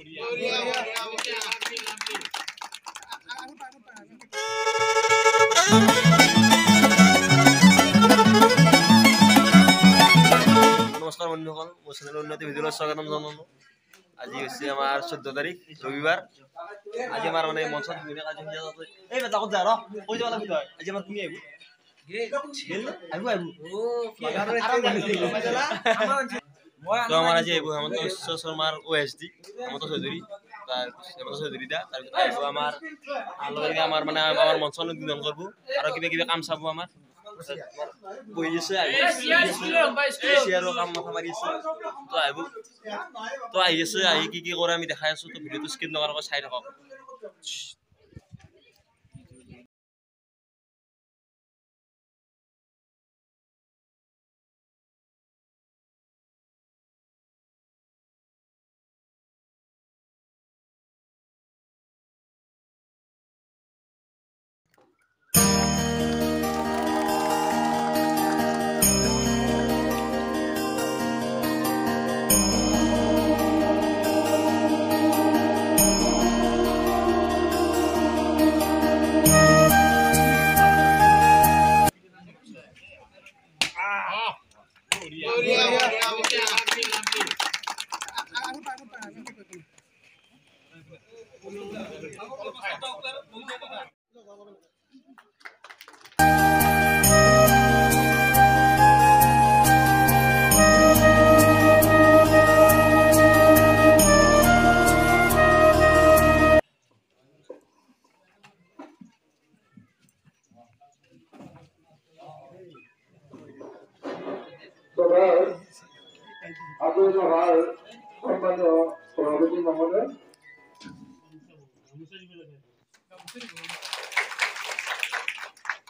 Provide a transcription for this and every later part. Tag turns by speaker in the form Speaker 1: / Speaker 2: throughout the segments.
Speaker 1: নমস্কাৰ বন্ধুসকল, মোৰ চেনেলৰ উন্নতি ভিডিঅ'লৈ স্বাগতম জনালোঁ। আজি হৈছে আমাৰ 14 তাৰিখ ৰবিবাৰ। আজি আমাৰ মানে মঞ্চত ধুনীয়া কাৰ্যসূচী আছে। এই বেটাকত যা ৰ কৈ যাব লাগিব তই। আজি আমাৰ তুমি আহিব তো আমাৰ আজি আহিব হেমন্ত বিশ্ব শৰ্মাৰ OSD হেমন্ত চৌধুৰী হেমন্ত চৌধুৰী দা। তাৰপিছত আহিব আমাৰ মানে আমাৰ মঞ্চ উদ্বোধন কৰিব আৰু কিবা কাম চাব আমাৰ বহি আছে আৰু কাম মাথা মাৰি আছে। তো আহিব তো আহি আছে, আহি কি কৰে আমি দেখাই আছো। তো ভিডিঅ'টো স্কিপ নকৰাকৈ চাই থাকক।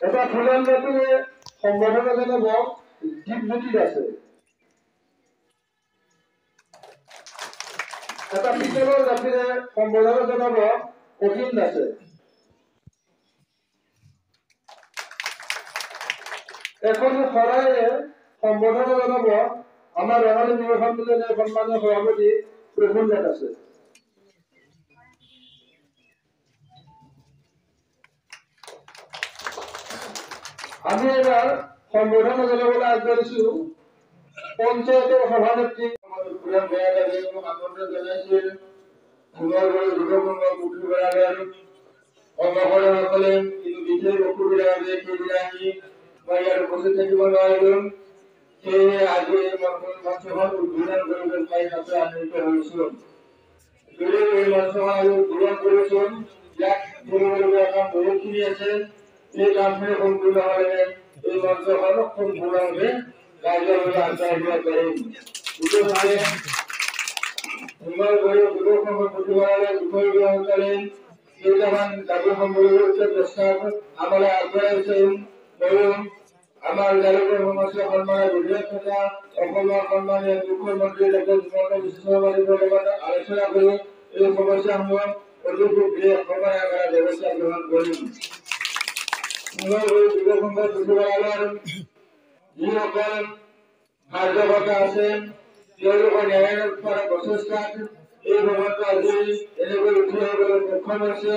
Speaker 2: এটা ফুলের নতুনে সম্বোধন জানাব দীপজ্যোতি দাসে। এটা পিতলের জাতিরে সম্বোধন জানাব অখিল দাসে। এখন সরাইয়ে সম্বোধন জানাব আমার রঙালী যুব সম্মেলনের সম্মানীয় সভাপতি প্রফুল্ল দাসে। আমি এবার সম্বোধন জানাবলৈ আগবাঢ়িছো পঞ্চায়তৰ সভানেত্ৰী আমন্ত্ৰণ জনাইছিল অংশগ্ৰহণসকলে, কিন্তু বিশেষ অসুবিধাৰ বাবে সেইদিনা আমি মই ইয়াত উপস্থিত থাকিব নোৱাৰিলো। সেয়ে আজি এই মঞ্চখন উদ্বোধন কৰিবলৈ পাই তাতে আনন্দিত হৈছো। যদি এই মঞ্চখন উদ্বোধন কৰিছো, ইয়াত কৰিবলগীয়া কাম বহুতখিনি আছে। এই কামখিনি সম্পূৰ্ণ হ'লে এই মঞ্চখন সম্পূৰ্ণভাৱে কাৰ্যভাৱে আগবাঢ়িব পাৰিম। বিশেষভাৱে যুৱ সংঘ পুথিভঁৰালৰ বিষয়ববীয়াসকলে কেইটামান দাবী সম্পৰ্কীয় প্ৰস্তাৱ আমালৈ আগবঢ়াইছে। ময়ো আমাৰ জালুকৰ সমষ্টিৰ সন্মানীয় বিধায়ক তথা অসমৰ সন্মানীয় মুখ্যমন্ত্ৰী ডক্টৰ হিমন্ত বিশ্ব শৰ্মাদেৱৰ লগত আলোচনা কৰি এই সমস্যাসমূহ অতি শীঘ্ৰে সমাধান কৰাৰ ব্যৱস্থা গ্ৰহণ কৰিম। যুৱ সংঘ পুথিভঁৰালৰ যিসকল কাৰ্যকৰ্তা আছে তেওঁলোকৰ ন্যায়ৰ প্ৰচেষ্টাত এই ভৱনটো আজি এনেকৈ উঠি আহিবলৈ সক্ষম হৈছে।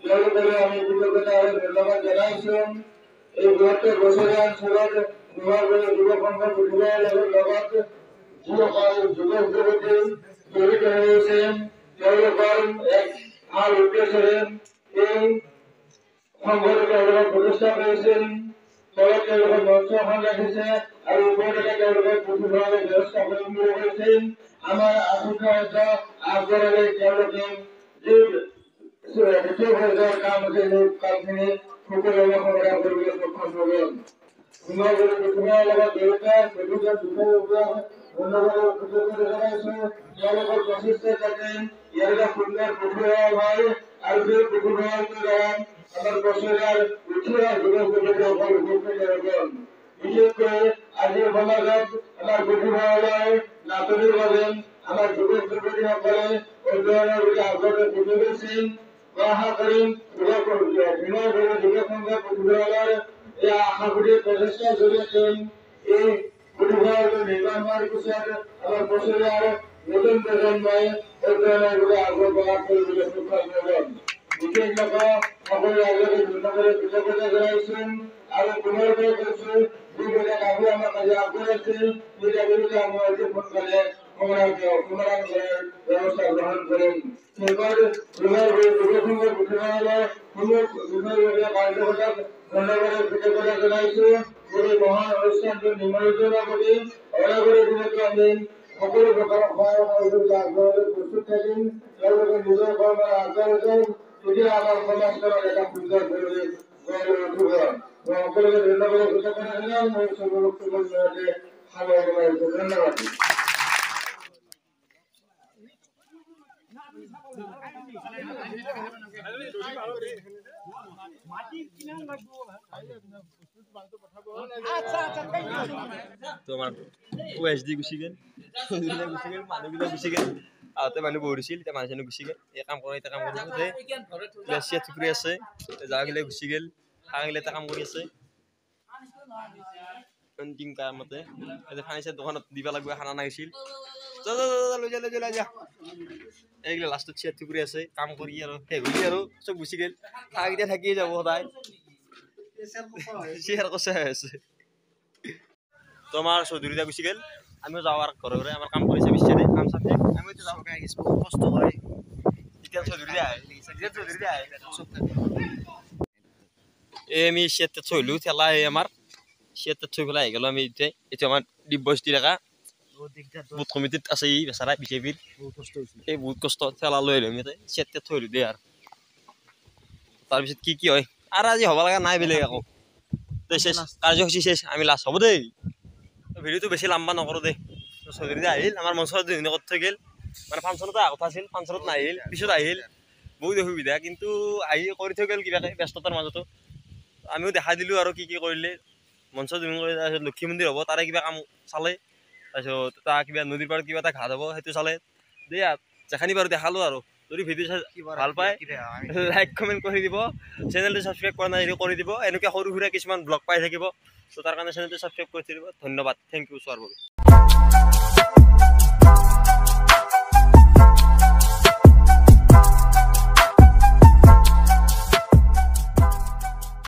Speaker 2: তেওঁলোকলৈ আমি কৃতজ্ঞতা আৰু ধন্যবাদ জনাইছো। এই বৃহত্তৰ বছৰীয়া অঞ্চলত যুৱ সংঘ পুথিভঁৰালৰ লগত যিসকল যুৱক যুৱতী জড়িত হৈছে তেওঁলোকৰ এক ভাল উদ্দেশ্যৰে এই সংঘটো তেওঁলোকক প্ৰতিষ্ঠা কৰিছিল। তলত তেওঁলোকৰ মঞ্চ এখন ৰাখিছে আৰু ওপৰতে তেওঁলোকে পুথিভঁৰালৰ ব্যৱস্থা কৰিম বুলি কৈছিল। আমাৰ আৰ্থিক আগবঢ়ালে তেওঁলোকে যি দ্বিতীয় পৰ্যায়ৰ কাম আছে সেই কামখিনি সুকলমে সমাধান কৰিবলৈ সক্ষম হ'ব। পুথিভঁৰালৰ লগত জড়িত বিভিন্ন বিষয়ববীয়াক ধন্যবাদ কৃতজ্ঞতা জনাইছো। তেওঁলোকৰ প্ৰচেষ্টা যাতে ইয়াৰ এটা সুন্দৰ পুথিভঁৰাল হয় আৰু সেই পুথিভঁৰালটোৰ দ্বাৰা আমাৰ বছৰীয়াৰ উঠি অহা যুৱক যুৱতীসকল উপকৃত হ'ব। বিশেষকৈ আজিৰ সমাজত আমাৰ পুথিভঁৰালৰ নাটনিৰ বাবে আমাৰ যুৱক যুৱতীসকলে অধ্যয়নৰ প্ৰতি আগ্ৰহ বৃদ্ধি কৰিছে। মই আশা কৰিম যুৱ সংঘ পুথিভঁৰালৰ এই আশাবাদী প্ৰচেষ্টাৰ জৰিয়তে এই পুথিভঁৰালটো নিৰ্মাণ হোৱাৰ পিছত আমাৰ বছৰীয়াৰ নতুন প্ৰজন্মই উদ্যোগৰ আগবঢ়া কৰিবলৈ সক্ষম হ'ব। বিশেষকৈ সকলো ৰাইজকে ধন্যবাদ কৃতজ্ঞতা জনাইছোঁ আৰু পুনৰবাৰ কৈছোঁ যিবিলাক দাবী আমাৰ কালি আগবঢ়াইছিল সেই দাবীবিলাক আমি অতি সোনকালে সমাধান কৰাৰ ব্যৱস্থা গ্ৰহণ কৰিম। সেইবাৰ বিবেকসংঘৰ পুথিভঁৰালৰ বিভাগীয় কাৰ্যকৰ্তাক ধন্যবাদ কৃতজ্ঞতা জনাইছোঁ। এই মহান অনুষ্ঠানটো নিৰ্মাণিত কৰি অনাগত দিনতো আমি সকলো প্ৰকাৰৰ সহায় সহযোগিতা আগবঢ়াবলৈ প্ৰস্তুত থাকিম। তেওঁলোকে নিজৰ কৰ্মৰ আগবাঢ়ি তেতিয়া আমাৰ সমাজখনত এটা সুন্দৰ পৰিৱেশ গঢ় লৈ উঠিব। মই সকলোকে ধন্যবাদ কৃতজ্ঞতা জনাই মোৰ চমুকৈ সামৰণি মাৰিছোঁ। ধন্যবাদ।
Speaker 1: তো আমাৰ OSD গুচি গেল মানুহবিলাক গুচি গেল আগতে মানুহ বহুত হৈছিল এতিয়া মানুহজনে গুচি গেল এই কাম কৰে এতিয়া কাম কৰি আছে টুকুৰি আছে যাগিলে গুচি গেল আগিলে এটা কাম কৰি আছে অন্তিম কামতে এতিয়া ফাৰ্নিচাৰ দোকানত দিবা লাগব খানা নাগিছিল লৈ যা এইগিলা লাষ্টত চেয়াৰ টুকুৰি আছে কাম কৰি আৰু শেষ হৈ আৰু চব গুচি গেল আগিটা থাকিয়ে যাব সদায় চেয়াৰ কচা হৈ আছে তোমাৰ চৌধুৰীটা গুচি গেল আমিও যাওঁ আৰু ঘৰে ঘৰে আমাৰ কাম কৰিছে বিচাৰে কাম চাম আমিও যাওঁ কষ্ট হয় এতিয়া চৌধুৰীটা আহে এই আমি চেয়াৰটা থৈলো ঠেলা আমাৰ চেয়াৰটা থৈ পেলাই আহি গেলো আমি এতিয়া আমাৰ দিব্যশ্ৰী ডেকা বুথ কমিটিত আছে ই বেচাৰা বিজেপিৰ এই বহুত কষ্ট ঠেলা লৈ আহিলো আমি চেয়াৰটা থৈলো দেই আৰু তাৰপিছত কি হয় আৰু আজি হ'ব লগা নাই বেলেগ আকৌ কাৰ্যসূচী শেষ আমি লাষ্ট হ'ব দেই ভিডিঅ'টো বেছি লম্বা নকৰোঁ দেই চৌধুৰী আহিল আমাৰ মঞ্চত ক'ত থৈ গেল মানে ফাংচনতে অহা কথা আছিল ফাংচনত নাহিল পিছত আহিল বহুত অসুবিধা কিন্তু আহি কৰি থৈ গেল কিবাকে ব্যস্ততাৰ মাজতো আমিও দেখাই দিলোঁ আৰু কি কৰিলে মঞ্চ জুইন কৰি তাৰপিছত লক্ষী মন্দিৰ হ'ব তাৰে কিবা কাম চালে তাৰপিছত তাৰ কিবা নদীৰ পাৰত কিবা এটা ঘাট হ'ব সেইটো চালে দেই যেখানি বাৰু দেখালোঁ আৰু যদি ভিডিঅ' চাই ভাল পায় লাইক কমেণ্ট কৰি দিব চেনেলটো ছাবস্ক্ৰাইব কৰা নাই কৰি দিব এনেকৈ সৰু সুৰা কিছুমান ব্লগ পাই থাকিব ত' তাৰ কাৰণে চেনেলটো ছাবস্ক্ৰাইব কৰি দিব ধন্যবাদ থেংক ইউ চোৱাৰ বাবে